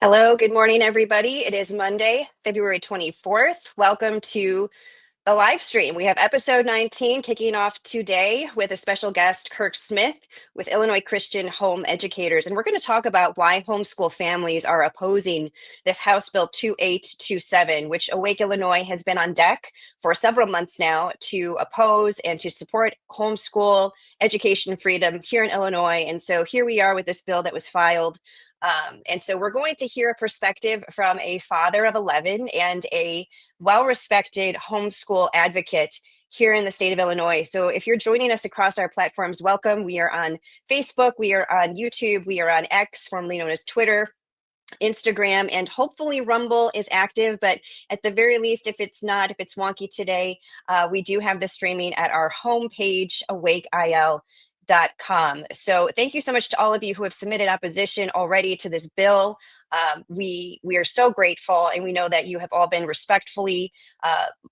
Hello, good morning, everybody. It is Monday, February 24th. Welcome to the live stream. We have episode 19 kicking off today with a special guest, Kirk Smith, with Illinois Christian Home Educators. And we're going to talk about why homeschool families are opposing this House Bill 2827, which Awake Illinois has been on deck for several months now to oppose and to support homeschool education freedom here in Illinois. And so here we are with this bill that was filed. And so we're going to hear a perspective from a father of 11 and a well-respected homeschool advocate here in the state of Illinois. So if you're joining us across our platforms, welcome. We are on Facebook, we are on YouTube, we are on X, formerly known as Twitter, Instagram, and hopefully Rumble is active, but at the very least, if it's wonky today, we do have the streaming at our homepage, awakeil.com. So thank you so much to all of you who have submitted opposition already to this bill. We are so grateful, and we know that you have all been respectfully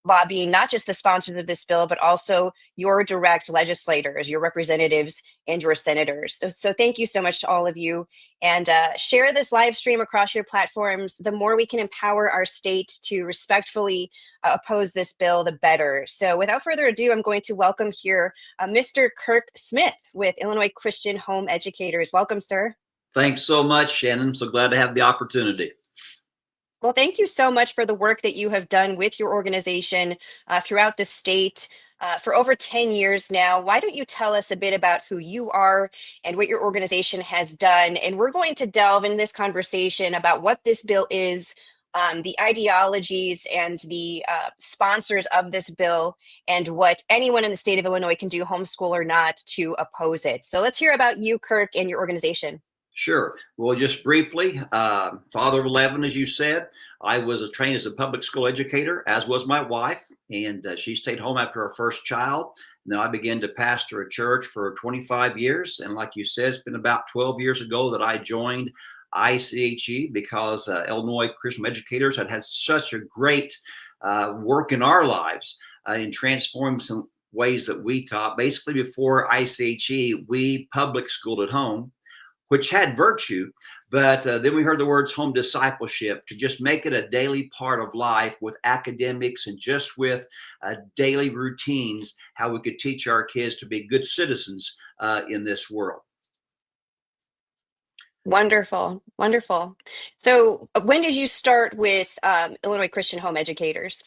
lobbying not just the sponsors of this bill, but also your direct legislators, your representatives, and your senators. So thank you so much to all of you, and share this live stream across your platforms. The more we can empower our state to respectfully oppose this bill, the better. So without further ado, I'm going to welcome here Mr. Kirk Smith with Illinois Christian Home Educators. Welcome, sir. Thanks so much, Shannon. I'm so glad to have the opportunity. Well, thank you so much for the work that you have done with your organization throughout the state for over 10 years now. Why don't you tell us a bit about who you are and what your organization has done? And we're going to delve in this conversation about what this bill is, the ideologies and the sponsors of this bill, and what anyone in the state of Illinois can do, homeschool or not, to oppose it. So let's hear about you, Kirk, and your organization. Sure. Well, just briefly, father of 11, as you said, I was trained as a public school educator, as was my wife, and she stayed home after our first child. And then I began to pastor a church for 25 years. And like you said, it's been about 12 years ago that I joined ICHE because Illinois Christian Educators had such a great work in our lives in transforming some ways that we taught. Basically, before ICHE, we public schooled at home, which had virtue, but then we heard the words home discipleship, to just make it a daily part of life with academics and just with daily routines, how we could teach our kids to be good citizens in this world. Wonderful, wonderful. So when did you start with Illinois Christian Home Educators?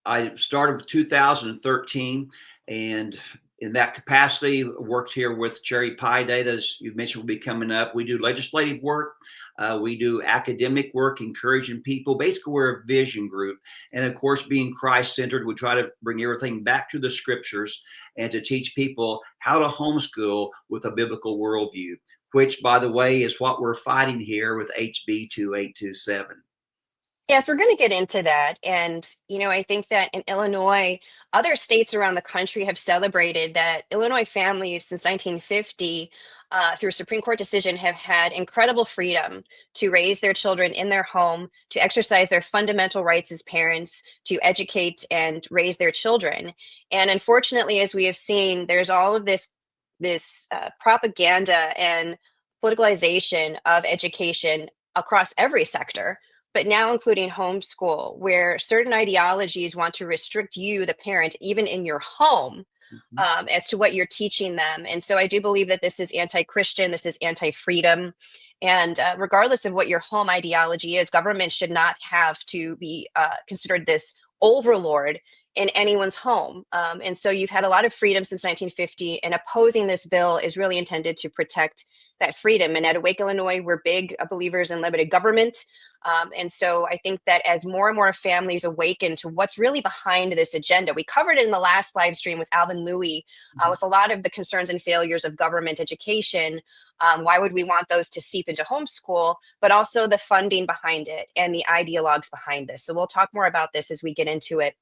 I started with 2013, and in that capacity, worked here with Cherry Pie Day, that, as you mentioned, will be coming up. We do legislative work. We do academic work, encouraging people. Basically, we're a vision group. And of course, being Christ-centered, we try to bring everything back to the scriptures and to teach people how to homeschool with a biblical worldview, which, by the way, is what we're fighting here with HB 2827. Yes, we're going to get into that. And, I think that in Illinois, other states around the country have celebrated that Illinois families since 1950, through a Supreme Court decision, have had incredible freedom to raise their children in their home, to exercise their fundamental rights as parents, to educate and raise their children. And unfortunately, as we have seen, there's all of this propaganda and politicalization of education across every sector, but now including homeschool, where certain ideologies want to restrict you, the parent, even in your home, as to what you're teaching them. And so I do believe that this is anti-Christian, this is anti-freedom. And regardless of what your home ideology is, government should not have to be considered this overlord in anyone's home. And so you've had a lot of freedom since 1950, and opposing this bill is really intended to protect that freedom. And at Awake Illinois, we're big believers in limited government. And so I think that as more and more families awaken to what's really behind this agenda, we covered it in the last live stream with Alvin Louie, with a lot of the concerns and failures of government education. Why would we want those to seep into homeschool, but also the funding behind it and the ideologues behind this. So we'll talk more about this as we get into it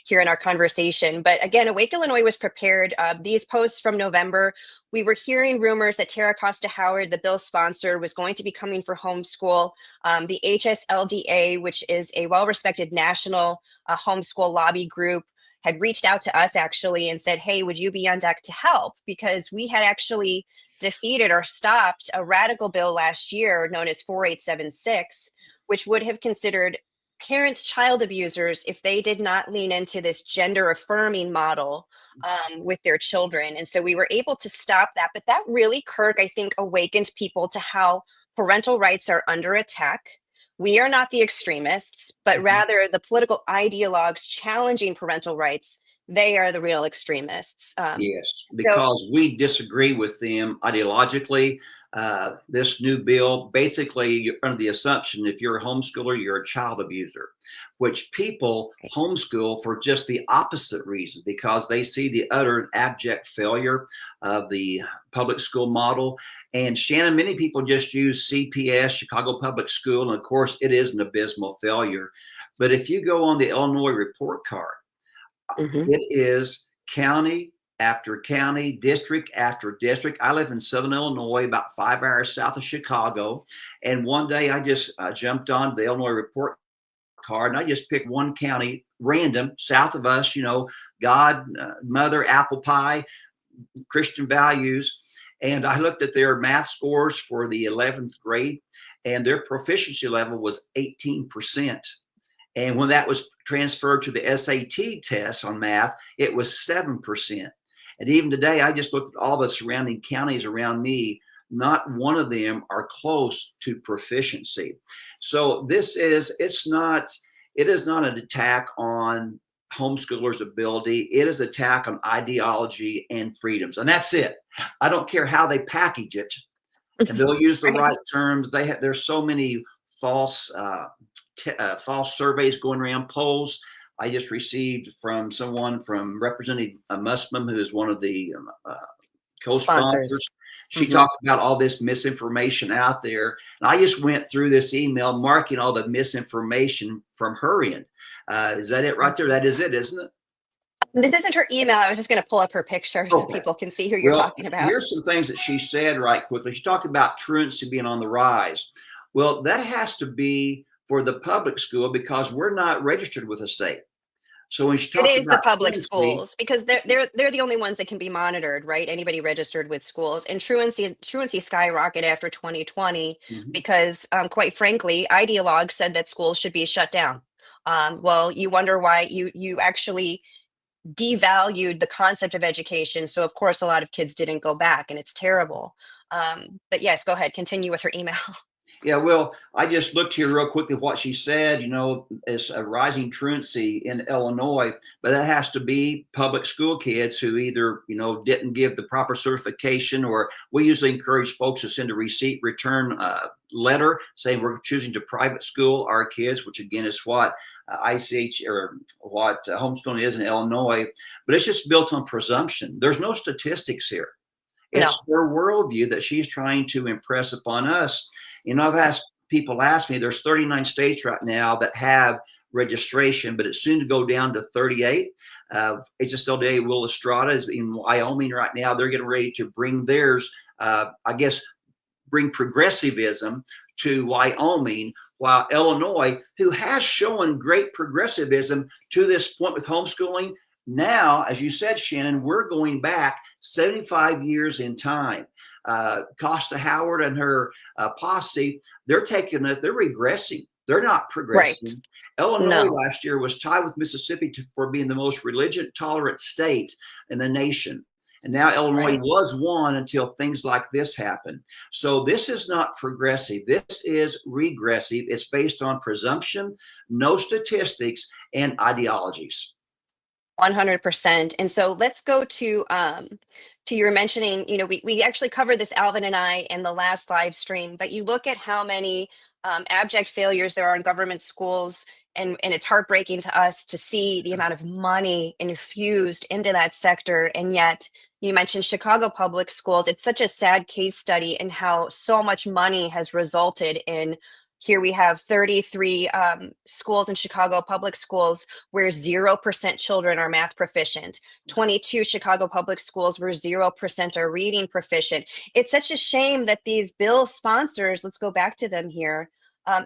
here in our conversation. But again, Awake Illinois was prepared. These posts from November, we were hearing rumors that Tara Costa Howard, the bill sponsor, was going to be coming for homeschool. The HSLDA, which is a well-respected national homeschool lobby group, had reached out to us actually and said, hey, would you be on deck to help? Because we had actually defeated or stopped a radical bill last year known as 4876, which would have considered parents child abusers if they did not lean into this gender affirming model with their children. And so we were able to stop that. But that really, Kirk, I think, awakened people to how parental rights are under attack. We are not the extremists, but rather the political ideologues challenging parental rights. They are the real extremists. Yes, because we disagree with them ideologically. This new bill, basically, you're under the assumption if you're a homeschooler, you're a child abuser, which people homeschool for just the opposite reason, because they see the utter abject failure of the public school model. And Shannon, many people just use CPS, Chicago Public School, and of course, it is an abysmal failure. But if you go on the Illinois report card, it is county after county, district after district. I live in Southern Illinois, about 5 hours south of Chicago. And one day I just jumped on the Illinois report card and I just picked one county random south of us, God, mother, apple pie, Christian values. And I looked at their math scores for the 11th grade and their proficiency level was 18%. And when that was transferred to the SAT test on math, it was 7%. And even today, I just looked at all the surrounding counties around me. Not one of them are close to proficiency. So it is not an attack on homeschoolers' ability. It is an attack on ideology and freedoms. And that's it. I don't care how they package it. And they'll use the right terms. There's so many false surveys going around, polls. I just received from someone from Representative Muslim, who is one of the co-sponsors. She talked about all this misinformation out there. And I just went through this email marking all the misinformation from her end. Is that it right there? That is it, isn't it? This isn't her email. I was just going to pull up her picture so people can see who you're talking about. Here's some things that she said right quickly. She talked about truancy being on the rise. Well, that has to be for the public school because we're not registered with the state. So when she talks about the public schools, because they're the only ones that can be monitored, right? Anybody registered with schools. And truancy skyrocketed after 2020 because, quite frankly, ideologues said that schools should be shut down. Well, you wonder why you actually devalued the concept of education. So of course, a lot of kids didn't go back, and it's terrible. But yes, go ahead, continue with her email. Yeah, well, I just looked here real quickly what she said, it's a rising truancy in Illinois, but that has to be public school kids who either, didn't give the proper certification, or we usually encourage folks to send a receipt return letter saying we're choosing to private school our kids, which again is what ICHE or what homeschooling is in Illinois, but it's just built on presumption. There's no statistics here. It's her worldview that she's trying to impress upon us. I've asked people ask me, there's 39 states right now that have registration, but it's soon to go down to 38. HSLDA Will Estrada is in Wyoming right now. They're getting ready to bring theirs, bring progressivism to Wyoming, while Illinois, who has shown great progressivism to this point with homeschooling, now, as you said, Shannon, we're going back 75 years in time. Costa Howard and her posse, they're regressing. They're not progressing. Right. Illinois last year was tied with Mississippi for being the most religion tolerant state in the nation. And now Illinois was one until things like this happen. So this is not progressive. This is regressive. It's based on presumption, no statistics, and ideologies. 100%. And so let's go to your mentioning, we actually covered this, Alvin and I, in the last live stream, but you look at how many abject failures there are in government schools, and it's heartbreaking to us to see the amount of money infused into that sector. And yet you mentioned Chicago public schools. It's such a sad case study in how so much money has resulted in. Here we have 33 schools in Chicago public schools where 0% children are math proficient, 22 Chicago public schools where 0% are reading proficient. It's such a shame that these bill sponsors, let's go back to them here,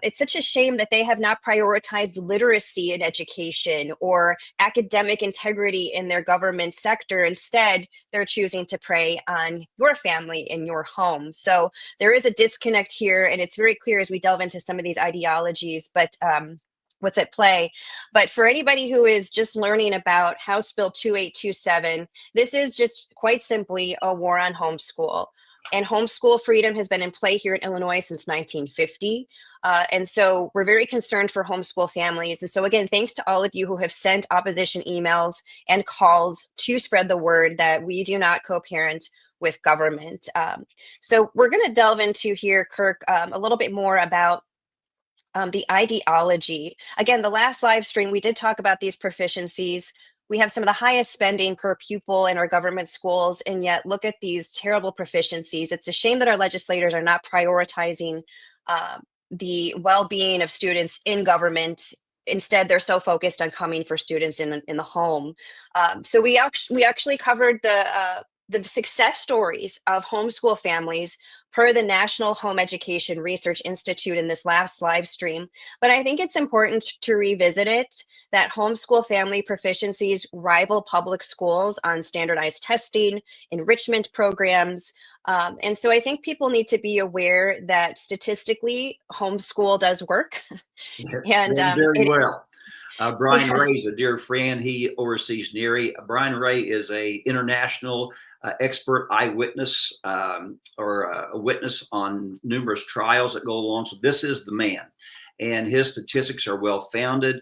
It's such a shame that they have not prioritized literacy in education or academic integrity in their government sector. Instead, they're choosing to prey on your family in your home. So there is a disconnect here, and it's very clear as we delve into some of these ideologies, but what's at play. But for anybody who is just learning about House Bill 2827, this is just quite simply a war on homeschool. And homeschool freedom has been in play here in Illinois since 1950. And so we're very concerned for homeschool families. And so again, thanks to all of you who have sent opposition emails and calls to spread the word that we do not co-parent with government. So we're going to delve into here, Kirk, a little bit more about the ideology. Again, the last live stream, we did talk about these proficiencies. We have some of the highest spending per pupil in our government schools, and yet look at these terrible proficiencies. It's a shame that our legislators are not prioritizing the well-being of students in government. Instead, they're so focused on coming for students in the home. So we actually covered the success stories of homeschool families per the National Home Education Research Institute in this last live stream. But I think it's important to revisit it, that homeschool family proficiencies rival public schools on standardized testing, enrichment programs. And so I think people need to be aware that statistically, homeschool does work. And very well. Brian yeah. Ray is a dear friend. He oversees NERI. Brian Ray is a international expert eyewitness or a witness on numerous trials that go along. So this is the man, and his statistics are well founded.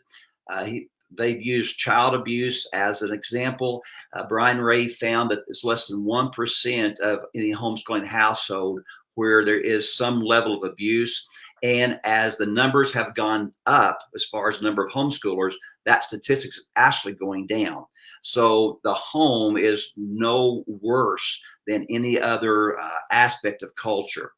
They've used child abuse as an example. Brian Ray found that it's less than 1% of any homeschooling household where there is some level of abuse. And as the numbers have gone up, as far as the number of homeschoolers, that statistics is actually going down. So the home is no worse than any other aspect of culture.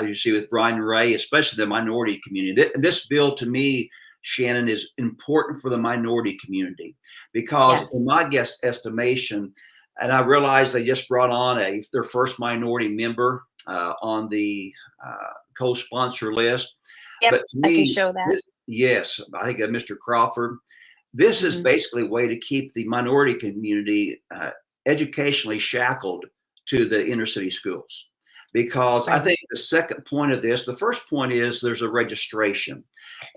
You see with Brian Ray, especially the minority community. This bill, to me, Shannon, is important for the minority community because, Yes. in my estimation, and I realize they just brought on their first minority member on the co-sponsor list. Yep, But to I can me, show that. yes, I think Mr. Crawford, this is basically a way to keep the minority community educationally shackled to the inner city schools. Because I think the second point of this, the first point is there's a registration.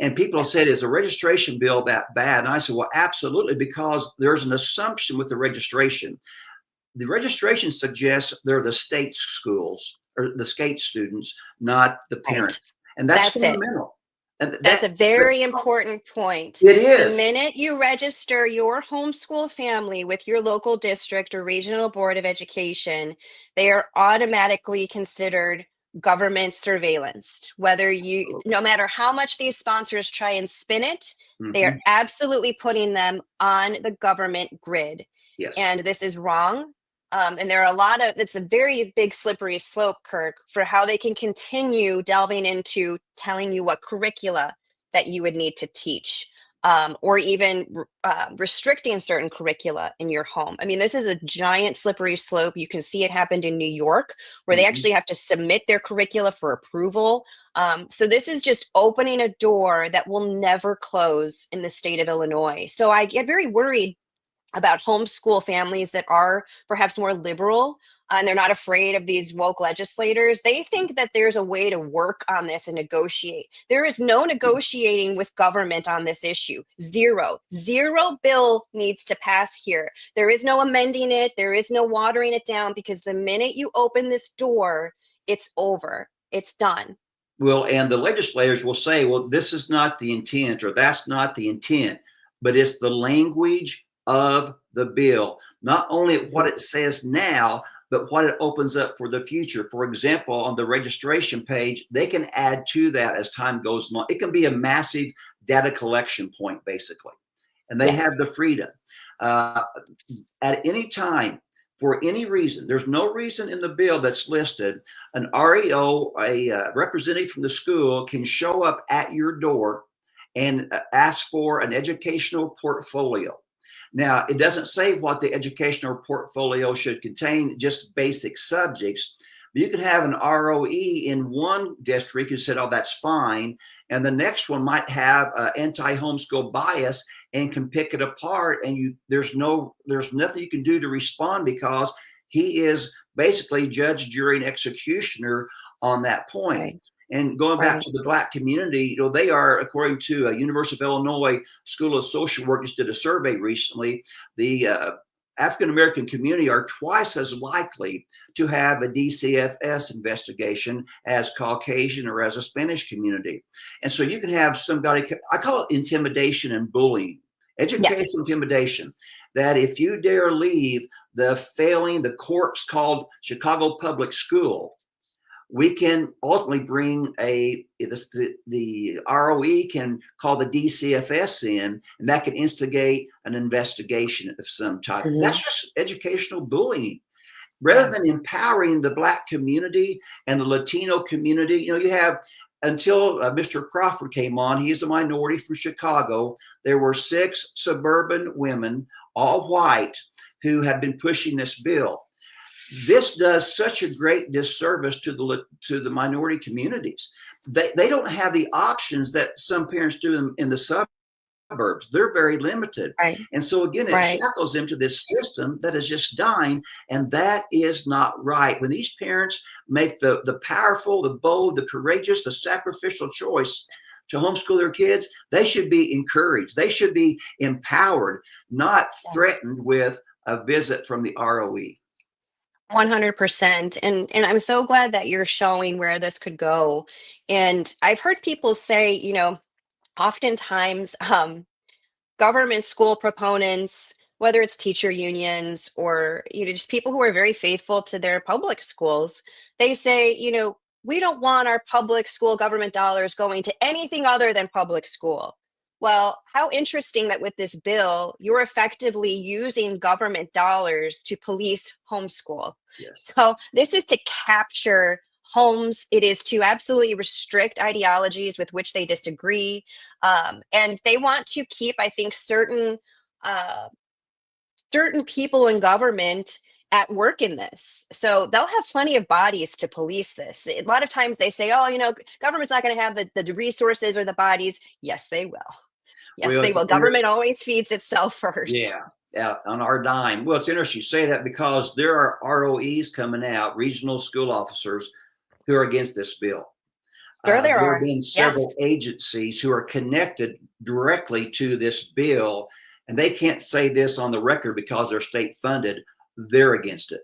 And people have said, is the registration bill that bad? And I said, well, absolutely, because there's an assumption with the registration. The registration suggests they're the state schools or the state students, not the parent. And that's fundamental. And that's a very important point. It is. The minute you register your homeschool family with your local district or regional board of education, they are automatically considered government surveillanced. No matter how much these sponsors try and spin it, they are absolutely putting them on the government grid. Yes. And this is wrong. And there are it's a very big slippery slope, Kirk, for how they can continue delving into telling you what curricula that you would need to teach, or even restricting certain curricula in your home. I mean, this is a giant slippery slope. You can see it happened in New York, where they actually have to submit their curricula for approval. So this is just opening a door that will never close in the state of Illinois. So I get very worried about homeschool families that are perhaps more liberal, and they're not afraid of these woke legislators. They think that there's a way to work on this and negotiate. There is no negotiating with government on this issue. Zero bill needs to pass here. There is no amending it. There is no watering it down, because the minute you open this door, it's over. It's done. Well, and the legislators will say, well, this is not the intent, or that's not the intent, but it's the language of the bill, not only what it says now, but what it opens up for the future. For example, on the registration page, they can add to that as time goes on. It can be a massive data collection point, basically, and they have the freedom. At any time, for any reason, there's no reason in the bill that's listed, an REO, a representative from the school, can show up at your door and ask for an educational portfolio. Now, it doesn't say what the educational portfolio should contain, just basic subjects, You can have an ROE in one district who said, oh, that's fine. And the next one might have anti-homeschool bias and can pick it apart. And there's nothing you can do to respond because he is basically judge, jury, and executioner on that point. Right. And going back Right. to the Black community, they are, according to University of Illinois School of Social Work, just did a survey recently, the African-American community are twice as likely to have a DCFS investigation as Caucasian or as a Spanish community. And so you can have somebody, I call it intimidation and bullying, educational intimidation, that if you dare leave the corpse called Chicago Public School, we can ultimately bring the ROE can call the DCFS in, and that can instigate an investigation of some type. Mm-hmm. That's just educational bullying. Rather than empowering the Black community and the Latino community, you have, until Mr. Crawford came on, he's a minority from Chicago, there were 6 suburban women, all white, who have been pushing this bill. This does such a great disservice to the minority communities. They don't have the options that some parents do in the suburbs. They're very limited. Right. And so again, it shackles them to this system that is just dying. And that is not right. When these parents make the powerful, the bold, the courageous, the sacrificial choice to homeschool their kids, they should be encouraged. They should be empowered, not threatened with a visit from the ROE. 100%. And I'm so glad that you're showing where this could go. And I've heard people say, oftentimes government school proponents, whether it's teacher unions or just people who are very faithful to their public schools, they say, we don't want our public school government dollars going to anything other than public school. Well, how interesting that with this bill, you're effectively using government dollars to police homeschool. Yes. So this is to capture homes. It is to absolutely restrict ideologies with which they disagree. And they want to keep, I think, certain people in government at work in this. So they'll have plenty of bodies to police this. A lot of times they say, oh, government's not going to have the resources or the bodies. Yes, they will. Yes, they will. Government always feeds itself first. Yeah, on our dime. Well, it's interesting you say that because there are ROEs coming out, regional school officers, who are against this bill. Sure, there have been several agencies who are connected directly to this bill, and they can't say this on the record because they're state funded. They're against it.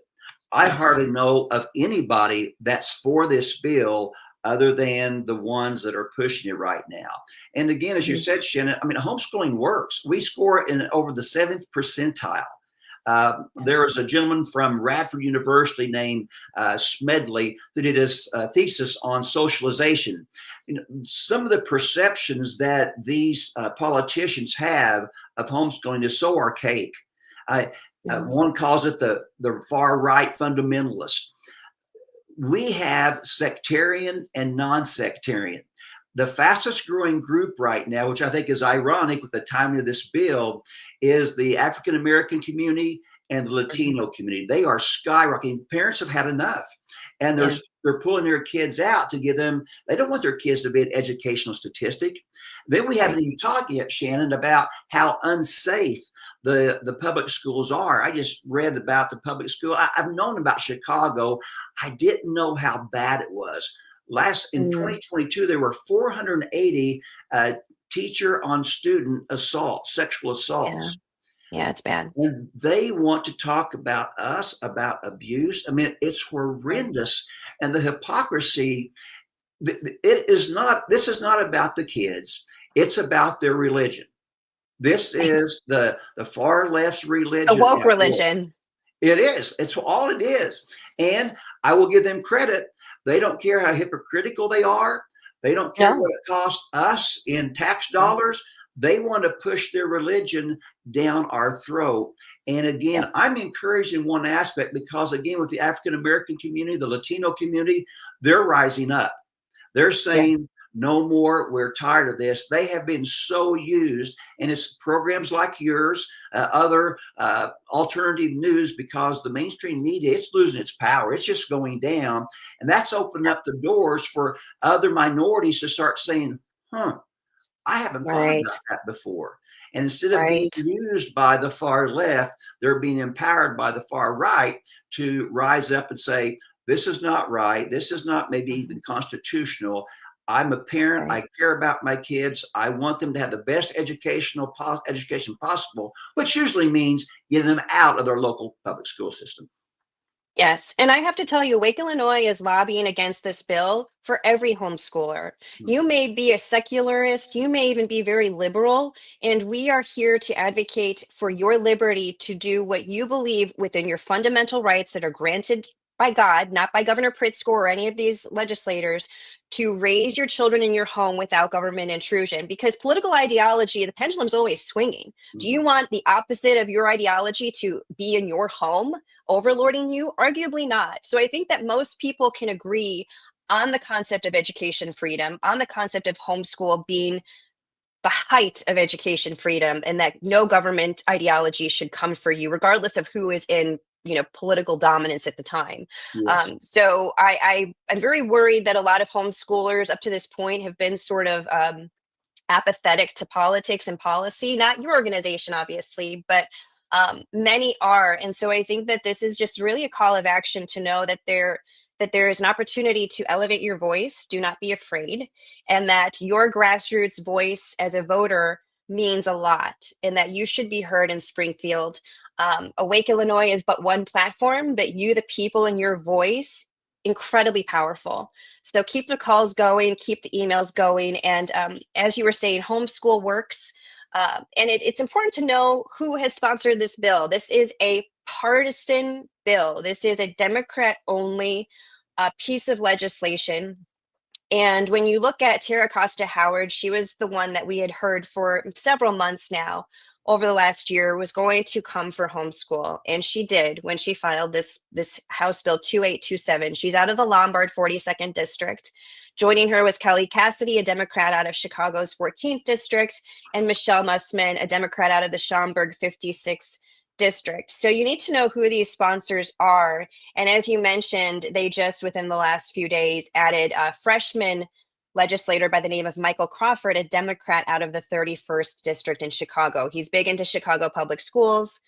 I hardly know of anybody that's for this bill other than the ones that are pushing it right now. And again, as you said, Shannon, homeschooling works. We score in over the 7th percentile. There was a gentleman from Radford University named Smedley who did his thesis on socialization. Some of the perceptions that these politicians have of homeschooling is so archaic. One calls it the far right fundamentalist. We have sectarian and non-sectarian. The fastest growing group right now, which I think is ironic with the timing of this bill, is the African-American community and the Latino community. They are skyrocketing. Parents have had enough. And they're pulling their kids out to give them, they don't want their kids to be an educational statistic. Then we haven't even talked yet, Shannon, about how unsafe the public schools are. I just read about the public school. I've known about Chicago. I didn't know how bad it was. In 2022, there were 480 teacher on student assaults, sexual assaults. Yeah, it's bad. And they want to talk about us, about abuse. It's horrendous. And the hypocrisy, this is not about the kids. It's about their religion. This is the far left's religion. The woke religion. It is. It's all it is. And I will give them credit. They don't care how hypocritical they are. They don't care what it costs us in tax dollars. They want to push their religion down our throat. And again, I'm encouraged in one aspect because, again, with the African-American community, the Latino community, they're rising up. They're saying, no more, we're tired of this. They have been so used, and it's programs like yours, other alternative news, because the mainstream media, it's losing its power. It's just going down. And that's opened up the doors for other minorities to start saying, huh, I haven't thought Right. about that before. And instead of being Right. used by the far left, they're being empowered by the far right to rise up and say, this is not right. This is not maybe even Mhm. constitutional. I'm a parent. Right. I care about my kids. I want them to have the best education possible, which usually means getting them out of their local public school system. Yes, and I have to tell you, Wake, Illinois is lobbying against this bill for every homeschooler. You Mhm. may be a secularist, you may even be very liberal, and we are here to advocate for your liberty to do what you believe within your fundamental rights that are granted by God, not by Governor Pritzker or any of these legislators, to raise your children in your home without government intrusion. Because political ideology, the pendulum's always swinging. Do you Mhm. want the opposite of your ideology to be in your home, overlording you? Arguably not. So I think that most people can agree on the concept of education freedom, on the concept of homeschool being the height of education freedom, and that no government ideology should come for you, regardless of who is in political dominance at the time. Yes. So I'm very worried that a lot of homeschoolers up to this point have been sort of apathetic to politics and policy. Not your organization, obviously, but many are. And so I think that this is just really a call of action to know that there is an opportunity to elevate your voice. Do not be afraid, and that your grassroots voice as a voter means a lot, and that you should be heard in Springfield. Awake Illinois is but one platform, but you, the people, and your voice, incredibly powerful. So keep the calls going, keep the emails going. And as you were saying, homeschool works. And it's important to know who has sponsored this bill. This is a partisan bill. This is a Democrat only piece of legislation. And when you look at Tara Costa Howard, she was the one that we had heard for several months now over the last year was going to come for homeschool. And she did when she filed this House Bill 2827. She's out of the Lombard 42nd District. Joining her was Kelly Cassidy, a Democrat out of Chicago's 14th District, and Michelle Mussman, a Democrat out of the Schaumburg 56th District. So you need to know who these sponsors are. And as you mentioned, they just within the last few days added a freshman legislator by the name of Michael Crawford, a Democrat out of the 31st district in Chicago. He's big into Chicago public schools.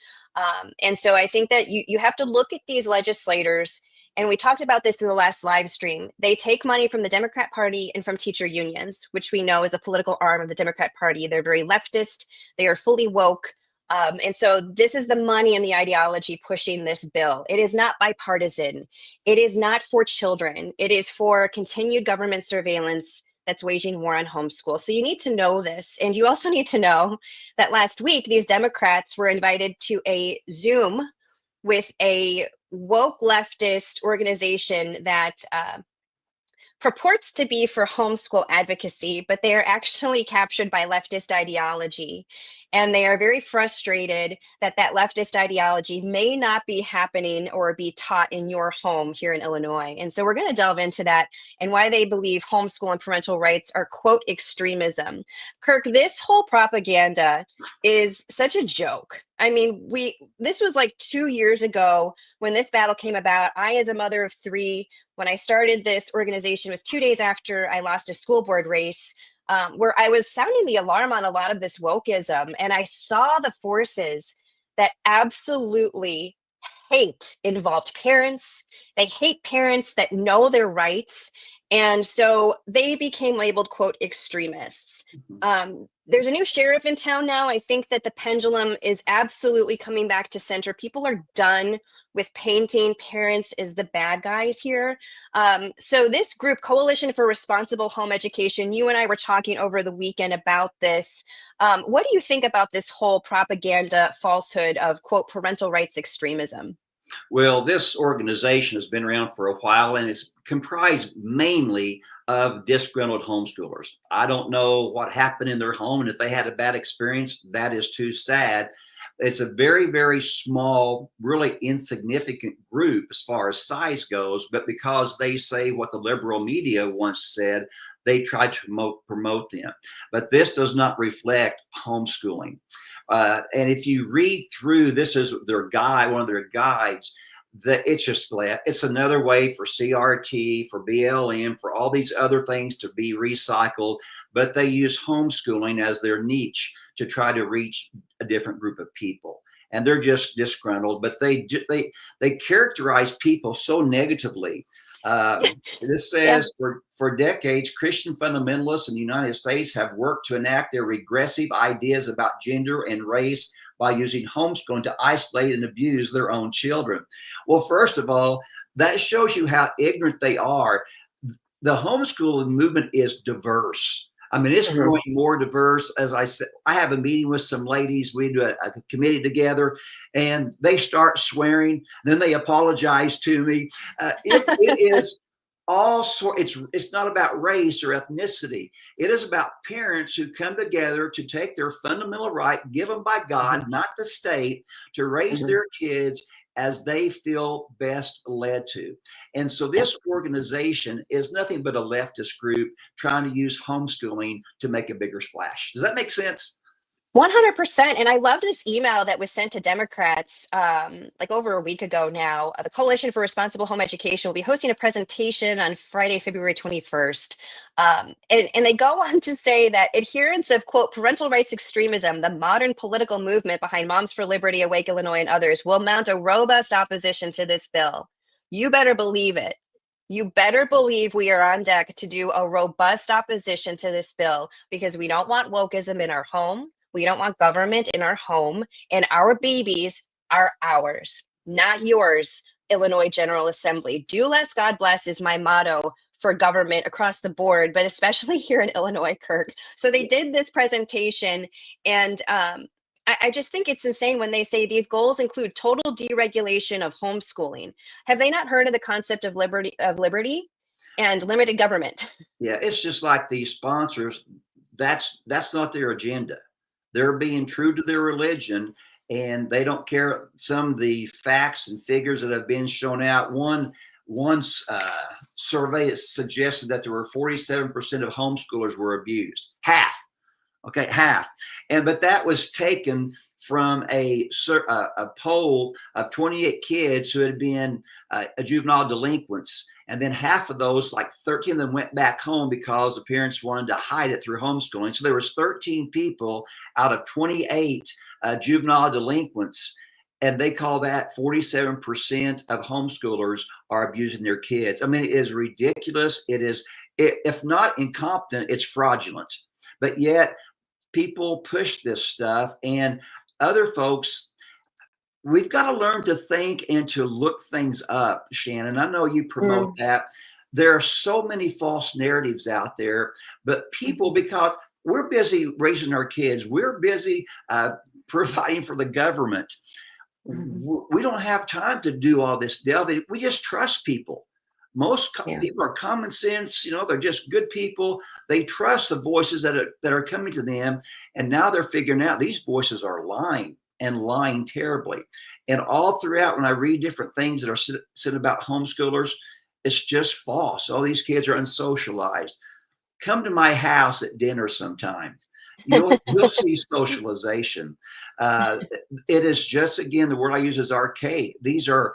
And so I think that you have to look at these legislators. And we talked about this in the last live stream. They take money from the Democrat Party and from teacher unions, which we know is a political arm of the Democrat Party. They're very leftist. They are fully woke. And so this is the money and the ideology pushing this bill. It is not bipartisan. It is not for children. It is for continued government surveillance that's waging war on homeschool. So you need to know this. And you also need to know that last week, these Democrats were invited to a Zoom with a woke leftist organization that purports to be for homeschool advocacy, but they are actually captured by leftist ideology. And they are very frustrated that that leftist ideology may not be happening or be taught in your home here in Illinois. And so we're going to delve into that and why they believe homeschool and parental rights are, quote, extremism. Kirk, this whole propaganda is such a joke. I mean, this was like 2 years ago when this battle came about. I, as a mother of three, when I started this organization, it was 2 days after I lost a school board race, where I was sounding the alarm on a lot of this wokeism. And I saw the forces that absolutely hate involved parents. They hate parents that know their rights. And so they became labeled, quote, extremists. Mhm. There's a new sheriff in town now. I think that the pendulum is absolutely coming back to center. People are done with painting parents as the bad guys here. So this group, Coalition for Responsible Home Education, you and I were talking over the weekend about this. What do you think about this whole propaganda falsehood of, quote, parental rights extremism? Well, this organization has been around for a while and is comprised mainly of disgruntled homeschoolers. I don't know what happened in their home, and if they had a bad experience, that is too sad. It's a very, very small, really insignificant group as far as size goes, but because they say what the liberal media once said, they try to promote them. But this does not reflect homeschooling. And if you read through, this is their guide, one of their guides, that it's another way for CRT, for BLM, for all these other things to be recycled, but they use homeschooling as their niche to try to reach a different group of people. And they're just disgruntled, but they characterize people so negatively. This Yeah. says for decades, Christian fundamentalists in the United States have worked to enact their regressive ideas about gender and race by using homeschooling to isolate and abuse their own children. Well, first of all, that shows you how ignorant they are. The homeschooling movement is diverse. I mean, it's growing more diverse. As I said, I have a meeting with some ladies. We do a committee together, and they start swearing. Then they apologize to me. It is all sort. It's not about race or ethnicity. It is about parents who come together to take their fundamental right given by God, not the state, to raise their kids as they feel best led to. And so this organization is nothing but a leftist group trying to use homeschooling to make a bigger splash. Does that make sense? 100%. And I loved this email that was sent to Democrats like over a week ago now. The Coalition for Responsible Home Education will be hosting a presentation on Friday, February 21st. And they go on to say that adherents of, quote, parental rights extremism, the modern political movement behind Moms for Liberty, Awake Illinois, and others, will mount a robust opposition to this bill. You better believe it. You better believe we are on deck to do a robust opposition to this bill because we don't want wokeism in our home. We don't want government in our home, and our babies are ours, not yours, Illinois General Assembly. Do less, God bless is my motto for government across the board, but especially here in Illinois, Kirk. So they did this presentation, and I just think it's insane when they say these goals include total deregulation of homeschooling. Have they not heard of the concept of liberty and limited government? Yeah, it's just like these sponsors. That's not their agenda. They're being true to their religion, and they don't care some of the facts and figures that have been shown out. One survey suggested that there were 47% of homeschoolers were abused. Half. Okay, half. But that was taken from a poll of 28 kids who had been juvenile delinquents. And then half of those, like 13 of them, went back home because the parents wanted to hide it through homeschooling. So there was 13 people out of 28 juvenile delinquents. And they call that 47% of homeschoolers are abusing their kids. I mean, it is ridiculous. It is, if not incompetent, it's fraudulent. But yet people push this stuff, and other folks, we've got to learn to think and to look things up, Shannon. I know you promote that. There are so many false narratives out there, but people, because we're busy raising our kids, we're busy providing for the government. We don't have time to do all this delving. We just trust people. Most people are common sense, they're just good people. They trust the voices that are coming to them. And now they're figuring out these voices are lying and lying terribly. And all throughout, when I read different things that are said about homeschoolers, it's just false. All these kids are unsocialized. Come to my house at dinner sometime. You'll see socialization. It is just, again, the word I use is archaic. These are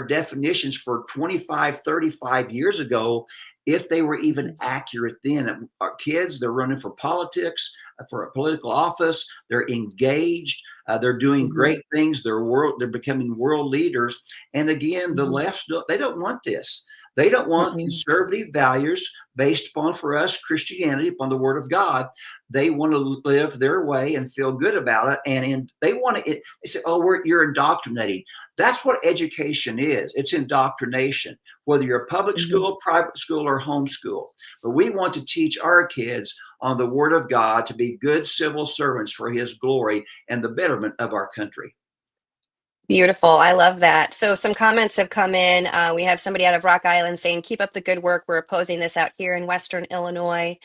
definitions for 25, 35 years ago, if they were even accurate then. Our kids, they're running for politics, for a political office. They're engaged. They're doing great things. They're becoming world leaders. And again, the left, they don't want this. They don't want conservative values based upon, for us, Christianity, upon the word of God. They want to live their way and feel good about it. And they want to, they say, oh, you're indoctrinating. That's what education is. It's indoctrination, whether you're a public school, private school, or homeschool. But we want to teach our kids on the word of God to be good civil servants for his glory and the betterment of our country. Beautiful. I love that. So some comments have come in. We have somebody out of Rock Island saying, keep up the good work. We're opposing this out here in Western Illinois.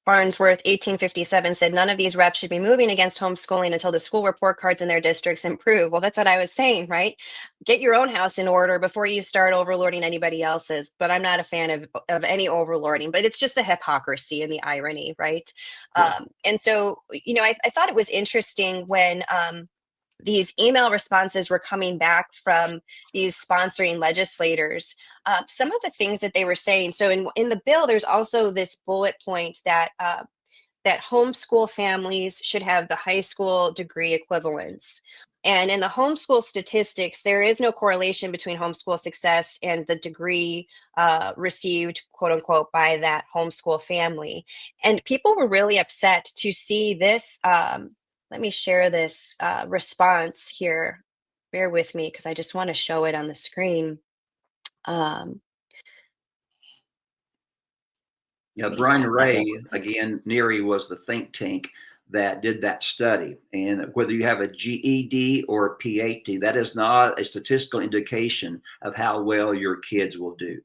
Farnsworth, 1857, said none of these reps should be moving against homeschooling until the school report cards in their districts improve. Well, that's what I was saying, right? Get your own house in order before you start overlording anybody else's. But I'm not a fan of any overlording, but it's just the hypocrisy and the irony, right? Yeah. And so, I thought it was interesting when these email responses were coming back from these sponsoring legislators. Some of the things that they were saying. So in the bill, there's also this bullet point that that homeschool families should have the high school degree equivalents. And in the homeschool statistics, there is no correlation between homeschool success and the degree received, quote unquote, by that homeschool family. And people were really upset to see this. Let me share this response here. Bear with me because I just want to show it on the screen. Yeah, Brian Ray, again, NERI was the think tank that did that study. And whether you have a GED or a PhD, that is not a statistical indication of how well your kids will do.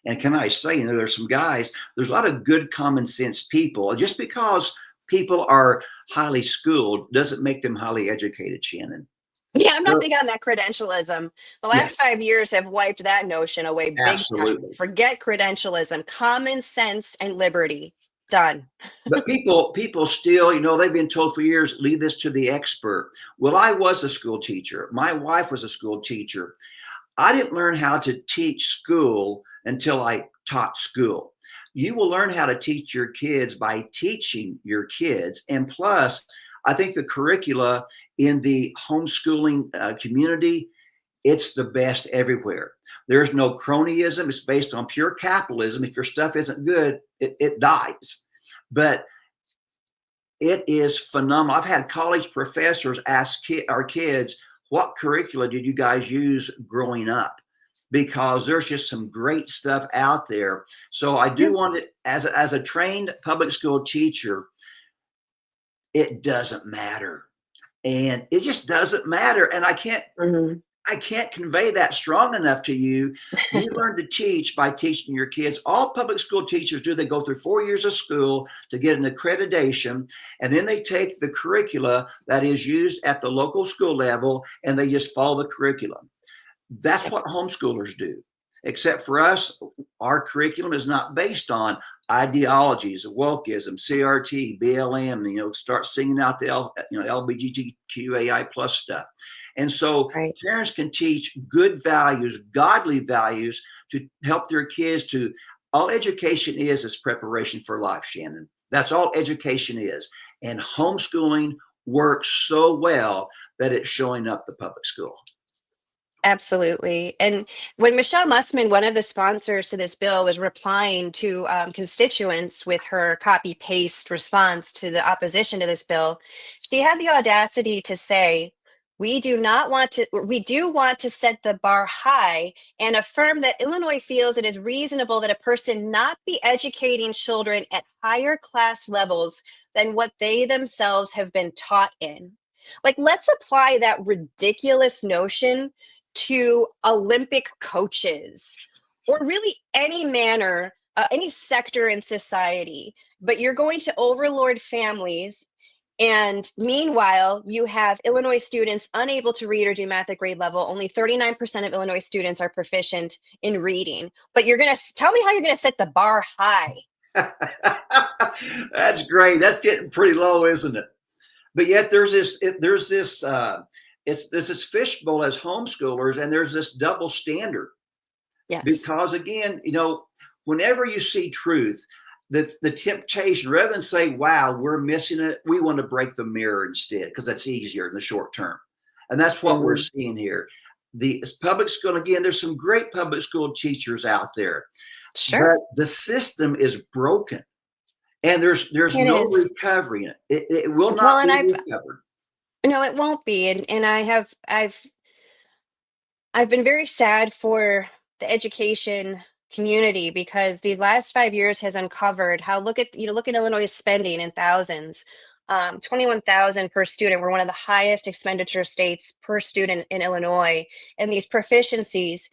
And can I say, there's some guys, there's a lot of good common sense people. Just because people are highly schooled doesn't make them highly educated, Shannon. Yeah, I'm not big on that credentialism. The last 5 years have wiped that notion away big time. Forget credentialism, common sense and liberty. Done. But people still, they've been told for years, leave this to the expert. Well, I was a school teacher. My wife was a school teacher. I didn't learn how to teach school until I taught school. You will learn how to teach your kids by teaching your kids. And plus, I think the curricula in the homeschooling community, it's the best everywhere. There's no cronyism. It's based on pure capitalism. If your stuff isn't good, it dies. But it is phenomenal. I've had college professors ask our kids, what curricula did you guys use growing up? Because there's just some great stuff out there. So I do want to, as a trained public school teacher, it doesn't matter. And it just doesn't matter. And I can't convey that strong enough to you. You learn to teach by teaching your kids. All public school teachers do, they go through 4 years of school to get an accreditation, and then they take the curricula that is used at the local school level and they just follow the curriculum. That's what homeschoolers do. Except for us, our curriculum is not based on ideologies, wokeism, CRT, BLM, start singing out the LGBTQAI plus stuff. And so parents can teach good values, godly values to help their kids to, all education is preparation for life, Shannon. That's all education is. And homeschooling works so well that it's showing up the public school. Absolutely. And when Michelle Mussman, one of the sponsors to this bill, was replying to constituents with her copy paste response to the opposition to this bill, she had the audacity to say, we do want to set the bar high and affirm that Illinois feels it is reasonable that a person not be educating children at higher class levels than what they themselves have been taught in. Like, let's apply that ridiculous notion to Olympic coaches or really any manner, any sector in society, but you're going to overlord families. And meanwhile, you have Illinois students unable to read or do math at grade level. Only 39% of Illinois students are proficient in reading. But you're going to tell me how you're going to set the bar high. That's great. That's getting pretty low, isn't it? But yet there's this fishbowl as homeschoolers, and there's this double standard. Yes. Because again, whenever you see truth, the temptation, rather than say, wow, we're missing it, we want to break the mirror instead, because that's easier in the short term. And that's what we're seeing here. The public school, again, there's some great public school teachers out there. Sure. But the system is broken. And there's no recovery in it. It will not be recovered. No, it won't be. And I've been very sad for the education community, because these last 5 years has uncovered how, look at Illinois' spending in thousands, 21,000 per student. We're one of the highest expenditure states per student in Illinois. And these proficiencies,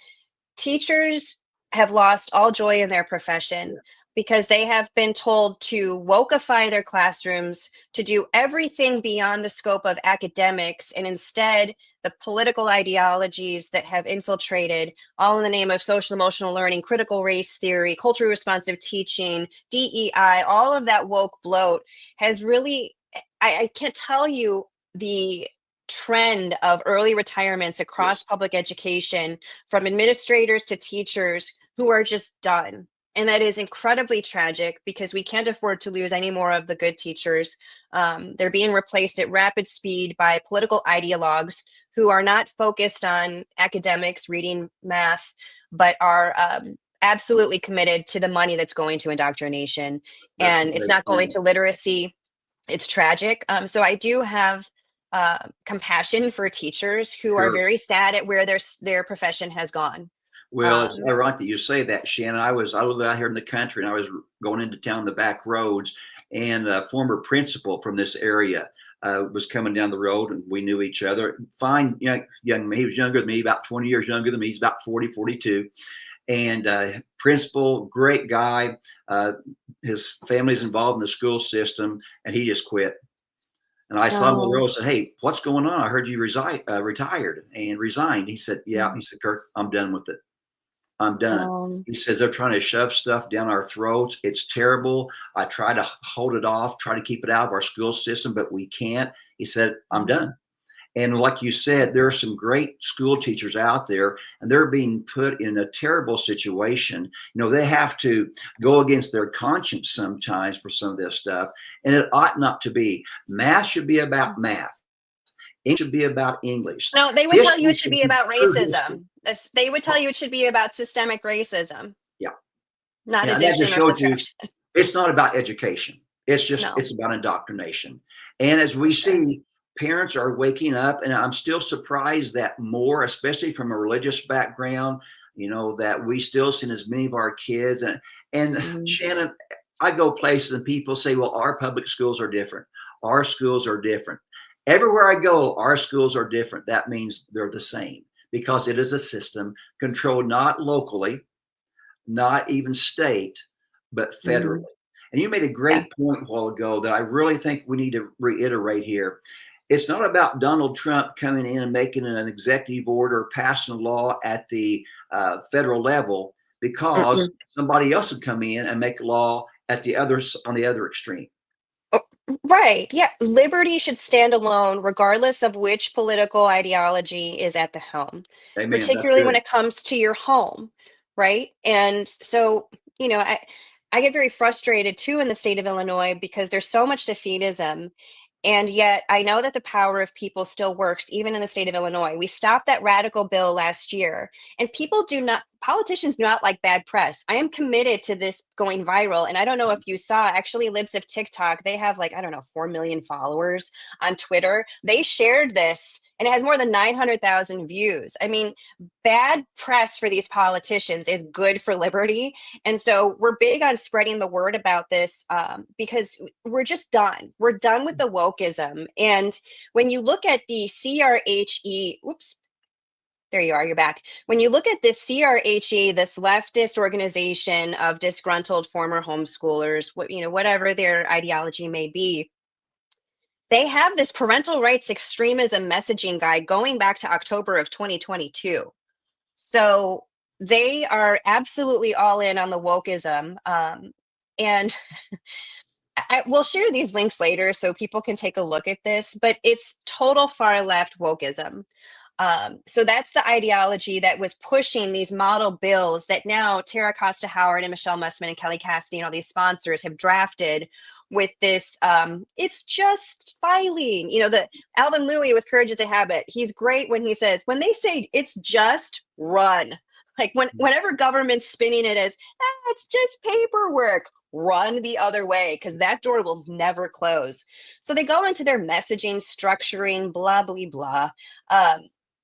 teachers have lost all joy in their profession. because they have been told to wokeify their classrooms, to do everything beyond the scope of academics, and instead the political ideologies that have infiltrated, all in the name of social emotional learning, critical race theory, culturally responsive teaching, DEI, all of that woke bloat has really, I can't tell you the trend of early retirements across Yes. public education, from administrators to teachers, who are just done. And that is incredibly tragic because we can't afford to lose any more of the good teachers. They're being replaced at rapid speed by political ideologues who are not focused on academics, reading, math, but are absolutely committed to the money that's going to indoctrination. That's And a it's great not going point. to literacy. It's tragic. So I do have compassion for teachers who are Sure. very sad at where their profession has gone. Well, it's Um, ironic that you say that, Shannon. I lived out here in the country, and I was going into town the back roads, and a former principal from this area was coming down the road, and we knew each other. Fine, young man. He was younger than me, about 20 years younger than me. He's about 40, 42. And principal, great guy. His family's involved in the school system, and he just quit. And I saw him on the road um, and said, "Hey, what's going on? I heard you retired and resigned." He said, "Yeah." He said, "Kirk, I'm done with it. I'm done." um, He says, "They're trying to shove stuff down our throats. It's terrible. I try to hold it off, try to keep it out of our school system, but we can't." He said, "I'm done." And like you said, there are some great school teachers out there, and they're being put in a terrible situation. They have to go against their conscience sometimes for some of this stuff, and it ought not to be. Math should be about math. English should be about English. no, they would tell you History it should should be be about true history. racism. They would tell you it should be about systemic racism, Yeah. not Yeah, and that addition just or shows you subtraction. it's not about education. No. It's about indoctrination. And as For we sure. see, parents are waking up, and I'm still surprised that more, especially from a religious background, that we still send as many of our kids. And Mhm. Shannon, I go places and people say, well, our public schools are different. Our schools are different. Everywhere I go, our schools are different. That means they're the same because it is a system controlled not locally, not even state, but federally. Mhm. And you made a Yeah. great point a while ago that I really think we need to reiterate here. It's not about Donald Trump coming in and making an executive order, passing a law at the federal level, because Mm-mm. somebody else would come in and make a law at the others on the other extreme. Oh, right. Yeah. Liberty should stand alone, regardless of which political ideology is at the helm, Amen. That's particularly when good. it comes to your home. Right. And so, you know, I get very frustrated too in the state of Illinois because there's so much defeatism. And yet I know that the power of people still works, even in the state of Illinois. We stopped that radical bill last year, and politicians do not like bad press. I am committed to this going viral. And I don't know if you saw, actually, Libs of TikTok, they have like, I don't know, 4 million followers on Twitter. They shared this and it has more than 900,000 views. I mean, bad press for these politicians is good for liberty. And so we're big on spreading the word about this because we're just done. We're done with the wokeism. And when you look at the CRHE, whoops, there you are, you're back. When you look at this CRHE, this leftist organization of disgruntled former homeschoolers, whatever their ideology may be, they have this parental rights extremism messaging guide going back to October of 2022. So they are absolutely all in on the wokeism. And I will share these links later so people can take a look at this, but it's total far left wokeism. So that's the ideology that was pushing these model bills that now Tara Costa Howard and Michelle Mussman and Kelly Cassidy and all these sponsors have drafted with this. It's just filing. The Alvin Louis with Courage is a Habit. He's great when he says, when they say it's just, run. Like whenever government's spinning it as, it's just paperwork, run the other way because that door will never close. So they go into their messaging, structuring, blah, blah, blah.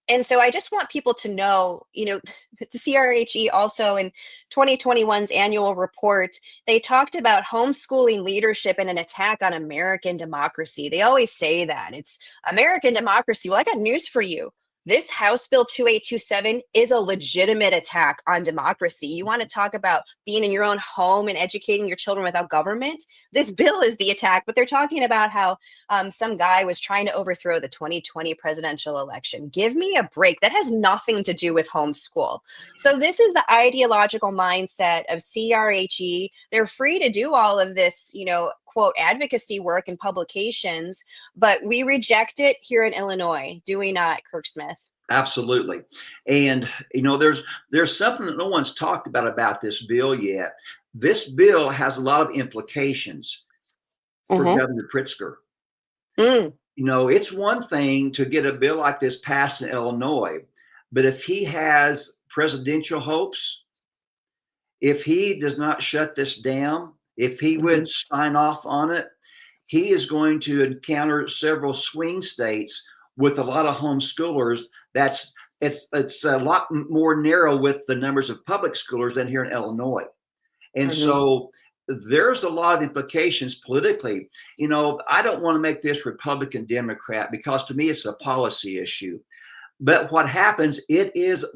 And so I just want people to know, the CRHE also in 2021's annual report, they talked about homeschooling leadership and an attack on American democracy. They always say that it's American democracy. Well, I got news for you. this House Bill 2827 is a legitimate attack on democracy. You want to talk about being in your own home and educating your children without government? This bill is the attack, but they're talking about how some guy was trying to overthrow the 2020 presidential election. Give me a break. That has nothing to do with homeschool. So this is the ideological mindset of CRHE. They're free to do all of this, quote, advocacy work and publications, but we reject it here in Illinois. Do we not, Kirk Smith? Absolutely. And, there's something that no one's talked about this bill yet. This bill has a lot of implications for Governor Pritzker. It's one thing to get a bill like this passed in Illinois, but if he has presidential hopes, if he does not shut this down, if he would sign off on it, he is going to encounter several swing states with a lot of homeschoolers. It's a lot more narrow with the numbers of public schoolers than here in Illinois. And so there's a lot of implications politically. I don't want to make this Republican Democrat because to me it's a policy issue. But what happens, it is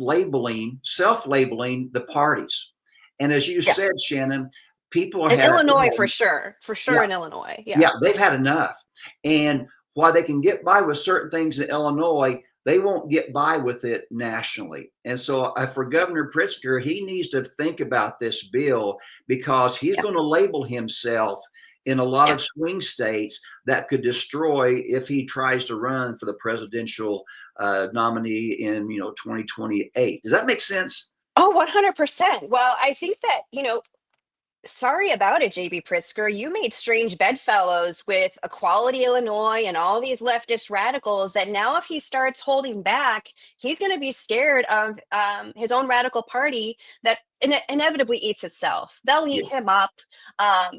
self-labeling the parties. And as you said, Shannon, people are in Illinois for sure in Illinois. Yeah, they've had enough. And while they can get by with certain things in Illinois, they won't get by with it nationally. And so for Governor Pritzker, he needs to think about this bill because he's going to label himself in a lot of swing states that could destroy if he tries to run for the presidential nominee in 2028. Does that make sense? Oh, 100%. Well, I think that, sorry about it, JB Pritzker. You made strange bedfellows with Equality Illinois and all these leftist radicals that now if he starts holding back, he's going to be scared of his own radical party that inevitably eats itself. They'll eat him up.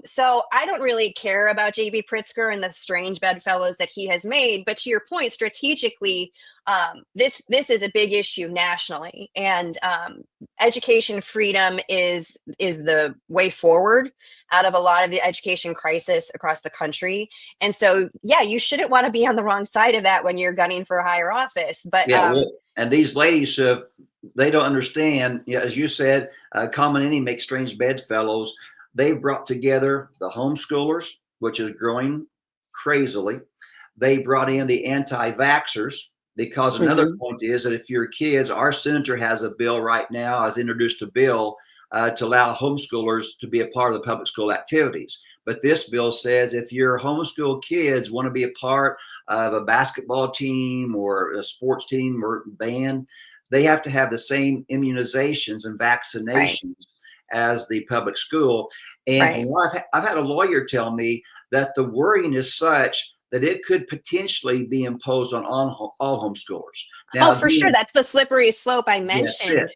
So I don't really care about JB Pritzker and the strange bedfellows that he has made. But to your point, strategically, this is a big issue nationally, and education freedom is the way forward out of a lot of the education crisis across the country. And so, you shouldn't want to be on the wrong side of that when you're gunning for a higher office. But and these ladies, they don't understand. As you said, common enemy makes strange bedfellows. They've brought together the homeschoolers, which is growing crazily. They brought in the anti-vaxxers. Because another point is that if your kids, our senator has a bill right now, has introduced a bill to allow homeschoolers to be a part of the public school activities. But this bill says if your homeschool kids want to be a part of a basketball team or a sports team or band, they have to have the same immunizations and vaccinations as the public school. And I've had a lawyer tell me that the worrying is such that it could potentially be imposed on all homeschoolers. Now, for sure. That's the slippery slope I mentioned,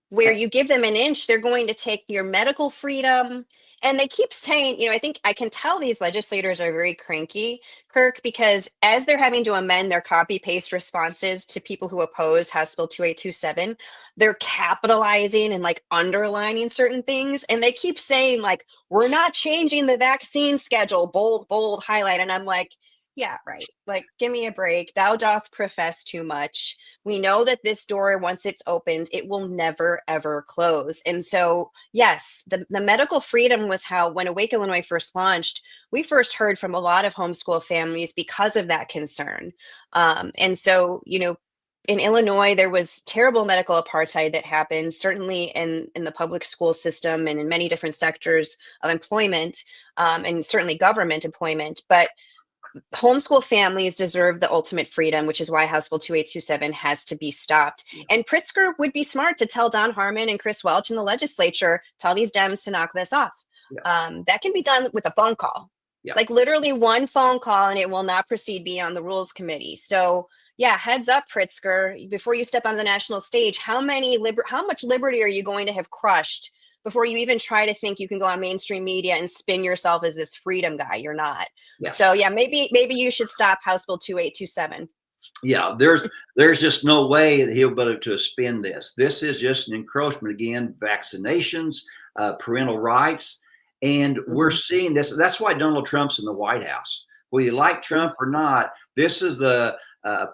where you give them an inch, they're going to take your medical freedom. And they keep saying, I think I can tell these legislators are very cranky, Kirk, because as they're having to amend their copy paste responses to people who oppose House Bill 2827, they're capitalizing and underlining certain things. And they keep saying we're not changing the vaccine schedule, bold, highlight. And I'm like, yeah, right. Give me a break. Thou doth profess too much. We know that this door, once it's opened, it will never, ever close. And so, yes, the medical freedom was how, when Awake Illinois first launched, we first heard from a lot of homeschool families because of that concern. And so, in Illinois, there was terrible medical apartheid that happened, certainly in the public school system and in many different sectors of employment, and certainly government employment. But homeschool families deserve the ultimate freedom, which is why House Bill 2827 has to be stopped. And Pritzker would be smart to tell Don Harmon and Chris Welch in the legislature, tell these Dems to knock this off. That can be done with a phone call, literally one phone call, and it will not proceed beyond the Rules Committee. So heads up, Pritzker, before you step on the national stage, how much liberty are you going to have crushed before you even try to think you can go on mainstream media and spin yourself as this freedom guy? You're not. So maybe you should stop House Bill 2827. Yeah, there's just no way that he'll be able to spin this. This is just an encroachment again, vaccinations, parental rights, and we're seeing this. That's why Donald Trump's in the White House. Whether you like Trump or not, this is the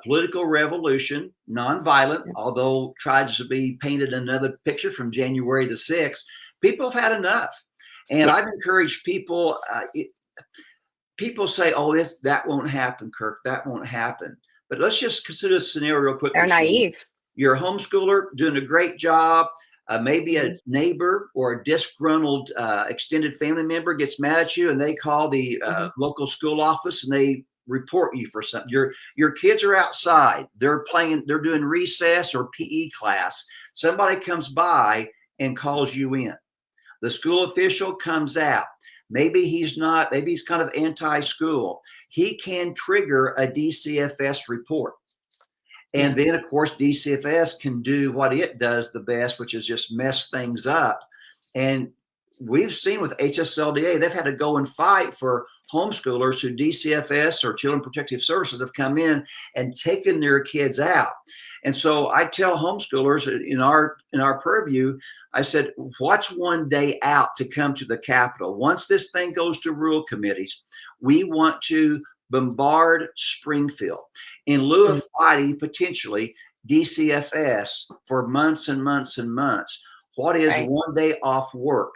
political revolution, nonviolent, although tries to be painted another picture from January the 6th. People have had enough. And I've encouraged people, people say, oh, that won't happen, Kirk, that won't happen. But let's just consider this scenario real quick. They're naive. You're a homeschooler doing a great job. Maybe a neighbor or a disgruntled extended family member gets mad at you and they call the local school office and they report you for something. Your kids are outside. They're playing, they're doing recess or PE class. Somebody comes by and calls you in. The school official comes out. Maybe he's kind of anti-school. He can trigger a DCFS report. And then, of course, DCFS can do what it does the best, which is just mess things up. And we've seen with HSLDA, they've had to go and fight for homeschoolers who DCFS or Children Protective Services have come in and taken their kids out. And so I tell homeschoolers in our purview, I said, watch one day out to come to the Capitol. Once this thing goes to rural committees, we want to bombard Springfield in lieu of fighting potentially DCFS for months and months and months. What is one day off work,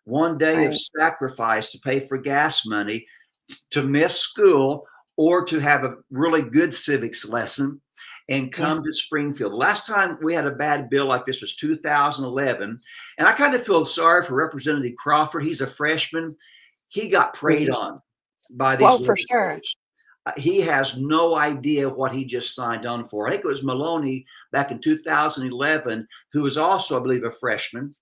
one day of sacrifice to pay for gas money, to miss school, or to have a really good civics lesson and come to Springfield? The last time we had a bad bill like this was 2011. And I kind of feel sorry for Representative Crawford. He's a freshman. He got preyed on by these. Well, for sure. He has no idea what he just signed on for. I think it was Maloney back in 2011, who was also, I believe, a freshman.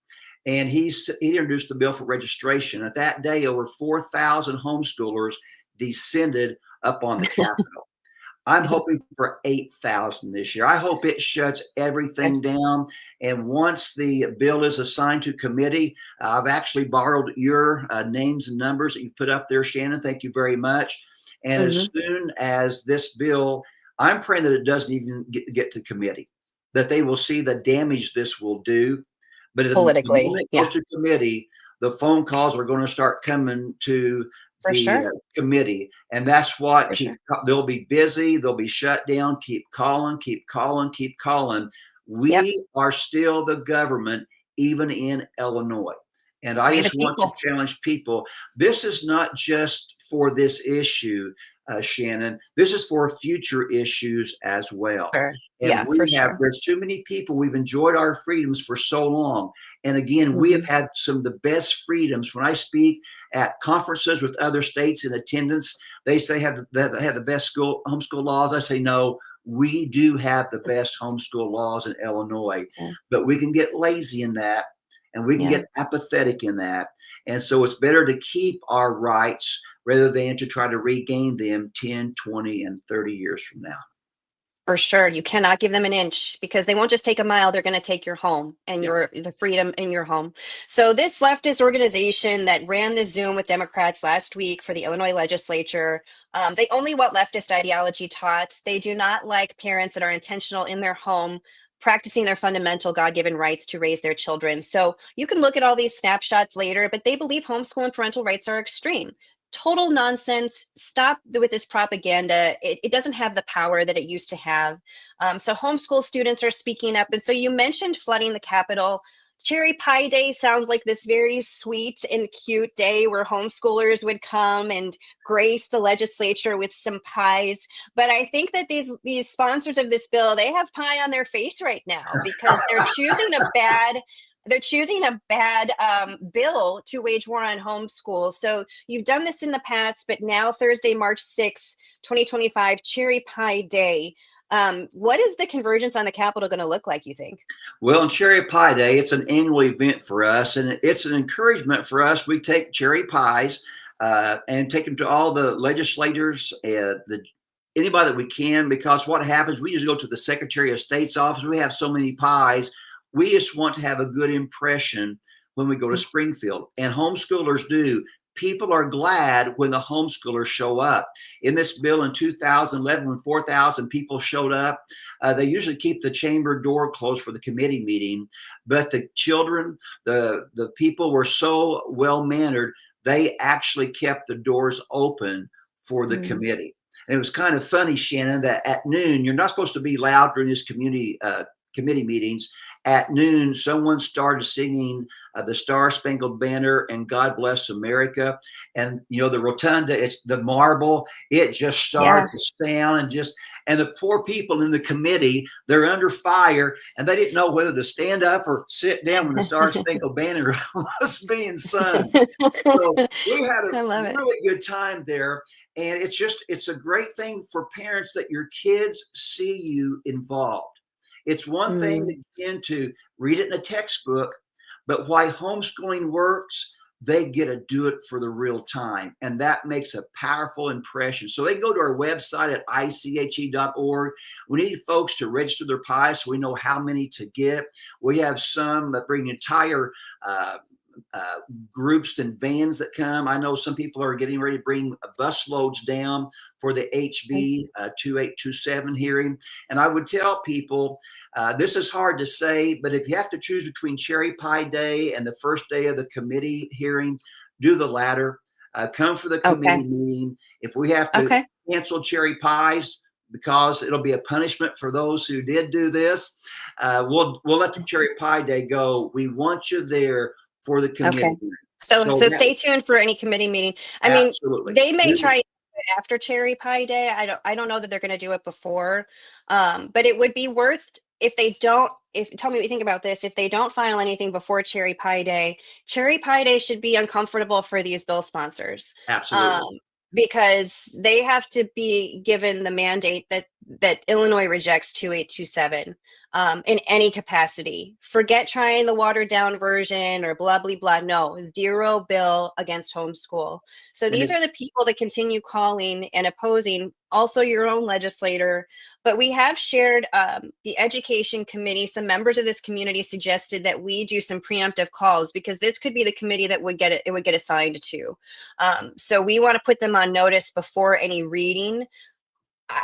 And he introduced the bill for registration. At that day, over 4,000 homeschoolers descended up on the Capitol. I'm hoping for 8,000 this year. I hope it shuts everything down. And once the bill is assigned to committee, I've actually borrowed your names and numbers that you've put up there, Shannon. Thank you very much. And as soon as this bill, I'm praying that it doesn't even get to committee, that they will see the damage this will do. But politically, when it goes to committee, the phone calls are going to start coming to the committee. And that's what they'll be busy. They'll be shut down. Keep calling, keep calling, keep calling. We are still the government, even in Illinois. And I just want to challenge people. This is not just for this issue, Shannon. This is for future issues as well. And there's too many people. We've enjoyed our freedoms for so long. And again, we have had some of the best freedoms. When I speak at conferences with other states in attendance, they say they have the best homeschool laws. I say, no, we do have the best homeschool laws in Illinois, but we can get lazy in that. And we can get apathetic in that. And so it's better to keep our rights rather than to try to regain them 10, 20, and 30 years from now. For sure. You cannot give them an inch because they won't just take a mile. They're going to take your home and the freedom in your home. So this leftist organization that ran the Zoom with Democrats last week for the Illinois legislature, they only want leftist ideology taught. They do not like parents that are intentional in their home, practicing their fundamental God-given rights to raise their children. So you can look at all these snapshots later, but they believe homeschool and parental rights are extreme. Total nonsense. Stop with this propaganda. It doesn't have the power that it used to have. So homeschool students are speaking up. And so you mentioned flooding the Capitol. Cherry Pie Day sounds like this very sweet and cute day where homeschoolers would come and grace the legislature with some pies. But I think that these sponsors of this bill, they have pie on their face right now because they're choosing a bad bill to wage war on homeschool. So you've done this in the past, but now Thursday, March 6th, 2025, Cherry Pie Day. What is the convergence on the Capitol going to look like, you think? Well, on Cherry Pie Day, it's an annual event for us, and it's an encouragement for us. We take cherry pies and take them to all the legislators, anybody that we can, because what happens, we usually go to the Secretary of State's office. We have so many pies. We just want to have a good impression when we go to Springfield, and homeschoolers do. People are glad when the homeschoolers show up. In this bill in 2011, when 4,000 people showed up, they usually keep the chamber door closed for the committee meeting. But the children, the people were so well-mannered, they actually kept the doors open for the committee. And it was kind of funny, Shannon, that at noon, you're not supposed to be loud during this committee meetings. At noon, someone started singing the Star Spangled Banner and God Bless America. And, the rotunda, it's the marble, it just started to sound and the poor people in the committee, they're under fire and they didn't know whether to stand up or sit down when the Star Spangled Banner was being sung. So we had a really good time there. And it's a great thing for parents that your kids see you involved. It's one thing, again, to read it in a textbook, but why homeschooling works, they get to do it for the real time. And that makes a powerful impression. So they go to our website at ICHE.org. We need folks to register their pies so we know how many to get. We have some that bring entire groups and vans that come. I know some people are getting ready to bring bus loads down for the HB 2827 hearing. And I would tell people, this is hard to say, but if you have to choose between Cherry Pie Day and the first day of the committee hearing, do the latter. Come for the committee meeting. If we have to cancel cherry pies, because it'll be a punishment for those who did do this, we'll let the Cherry Pie Day go. We want you there for the committee. So stay tuned for any committee meeting. I mean, they may try after Cherry Pie Day. I don't know that they're going to do it before, but it would be worth if they don't. Tell me what you think about this. If they don't file anything before Cherry Pie Day should be uncomfortable for these bill sponsors. Absolutely. Because they have to be given the mandate that Illinois rejects 2827 in any capacity. Forget trying the watered down version or blah, blah, blah. No, zero bill against homeschool. So these are the people that continue calling and opposing, also your own legislator. But we have shared the education committee. Some members of this community suggested that we do some preemptive calls because this could be the committee that would get assigned to. So we want to put them on notice before any reading.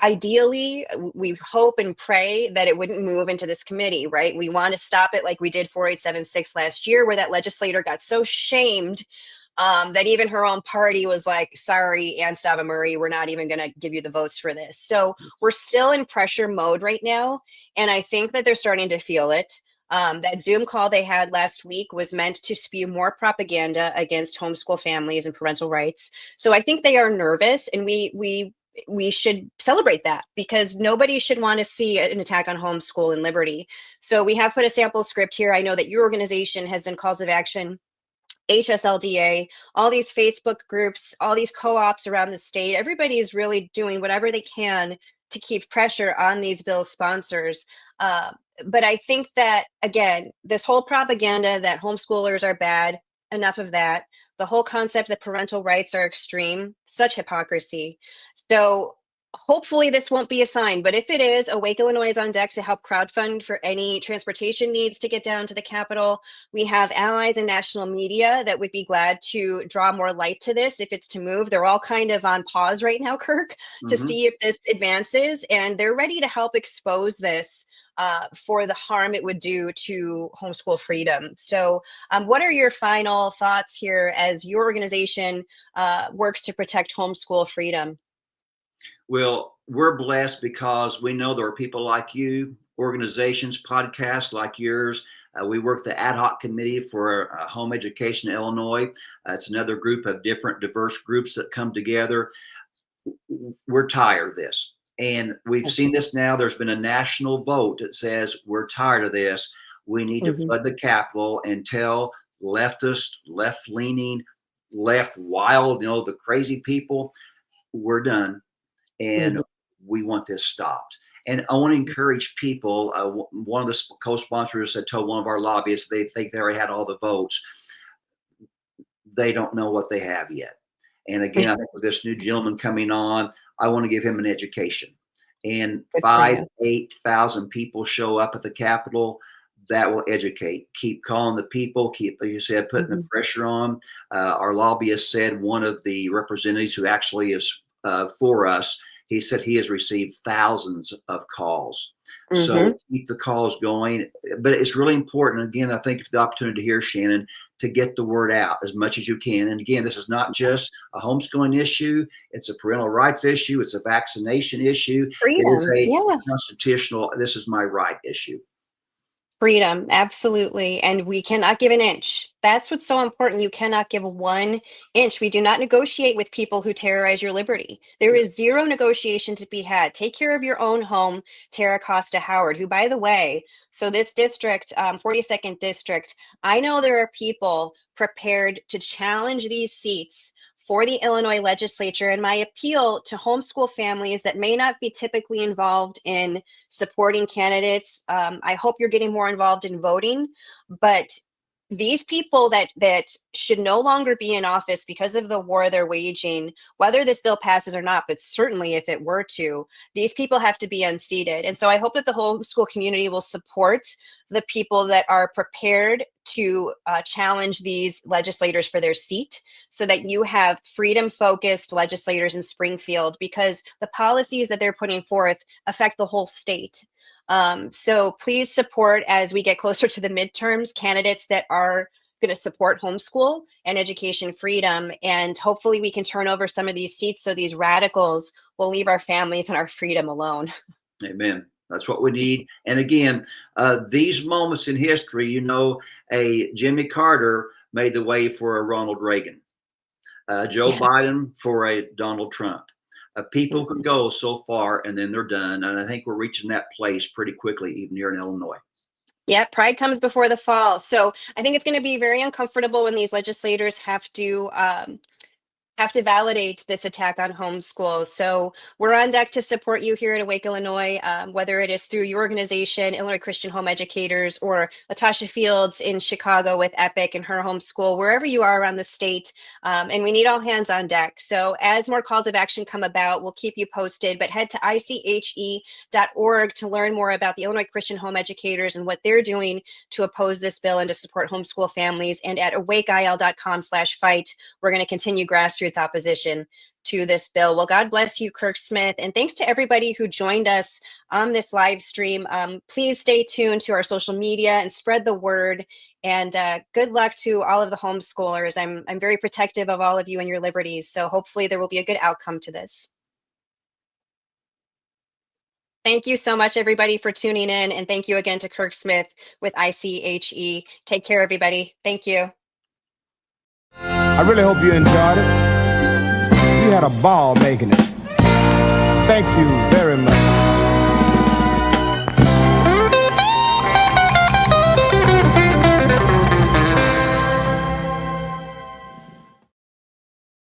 Ideally, we hope and pray that it wouldn't move into this committee, right? We want to stop it like we did 4876 last year, where that legislator got so shamed that even her own party was like, sorry, Ann Stava Murray, we're not even going to give you the votes for this. So we're still in pressure mode right now. And I think that they're starting to feel it. That Zoom call they had last week was meant to spew more propaganda against homeschool families and parental rights. So I think they are nervous, and we should celebrate that because nobody should want to see an attack on homeschool and liberty. So we have put a sample script here. I know that your organization has done calls of action, HSLDA, all these Facebook groups, all these co-ops around the state. Everybody is really doing whatever they can to keep pressure on these bill sponsors. But I think that, again, this whole propaganda that homeschoolers are bad, enough of that. The whole concept that parental rights are extreme, such hypocrisy. So hopefully this won't be a sign, but if it is, Awake Illinois is on deck to help crowdfund for any transportation needs to get down to the Capitol. We have allies in national media that would be glad to draw more light to this if it's to move. They're all kind of on pause right now, Kirk, to see if this advances, and they're ready to help expose this for the harm it would do to homeschool freedom. So what are your final thoughts here as your organization works to protect homeschool freedom? Well, we're blessed because we know there are people like you, organizations, podcasts like yours. We work the ad hoc committee for home education in Illinois. It's another group of different diverse groups that come together. We're tired of this. And we've seen this now. There's been a national vote that says we're tired of this. We need to flood the Capitol and tell leftist, left-leaning, left wild, the crazy people, we're done. And we want this stopped. And I want to encourage people. One of the co-sponsors had told one of our lobbyists they think they already had all the votes. They don't know what they have yet. And again, I think with this new gentleman coming on, I want to give him an education. And 8,000 people show up at the Capitol. That will educate. Keep calling the people. Keep, as you said, putting the pressure on. Our lobbyist said one of the representatives who actually is for us, he said he has received thousands of calls. So Mm-hmm. keep the calls going. But it's really important. Again, I think the opportunity here, Shannon, to get the word out as much as you can. And again, this is not just a homeschooling issue. It's a parental rights issue. It's a vaccination issue. It is Freedom. a Yeah. constitutional, this is my right issue. Freedom, absolutely. And we cannot give an inch. That's what's so important. You cannot give 1 inch. We do not negotiate with people who terrorize your liberty. There is zero negotiation to be had. Take care of your own home, Tara Costa Howard, who, by the way, so this district, 42nd district, I know there are people prepared to challenge these seats for the Illinois legislature. And my appeal to homeschool families that may not be typically involved in supporting candidates, I hope you're getting more involved in voting, but these people that should no longer be in office because of the war they're waging, whether this bill passes or not, but certainly if it were to, these people have to be unseated. And so I hope that the homeschool community will support the people that are prepared to challenge these legislators for their seat, so that you have freedom-focused legislators in Springfield, because the policies that they're putting forth affect the whole state. So please support, as we get closer to the midterms, candidates that are going to support homeschool and education freedom. And hopefully we can turn over some of these seats so these radicals will leave our families and our freedom alone. Amen. That's what we need. And again, these moments in history, a Jimmy Carter made the way for a Ronald Reagan, Joe Biden for a Donald Trump. People can go so far and then they're done. And I think we're reaching that place pretty quickly, even here in Illinois. Yeah, pride comes before the fall. So I think it's going to be very uncomfortable when these legislators have to validate this attack on homeschool. So we're on deck to support you here at Awake Illinois, whether it is through your organization, Illinois Christian Home Educators, or Latasha Fields in Chicago with Epic and her homeschool, wherever you are around the state. And we need all hands on deck. So as more calls of action come about, we'll keep you posted, but head to ICHE.org to learn more about the Illinois Christian Home Educators and what they're doing to oppose this bill and to support homeschool families. And at awakeil.com/fight, we're going to continue grassroots opposition to this bill. Well, God bless you, Kirk Smith. And thanks to everybody who joined us on this live stream. Please stay tuned to our social media and spread the word. And good luck to all of the homeschoolers. I'm very protective of all of you and your liberties. So hopefully there will be a good outcome to this. Thank you so much, everybody, for tuning in. And thank you again to Kirk Smith with ICHE. Take care, everybody. Thank you. I really hope you enjoyed it. We had a ball making it. Thank you very much.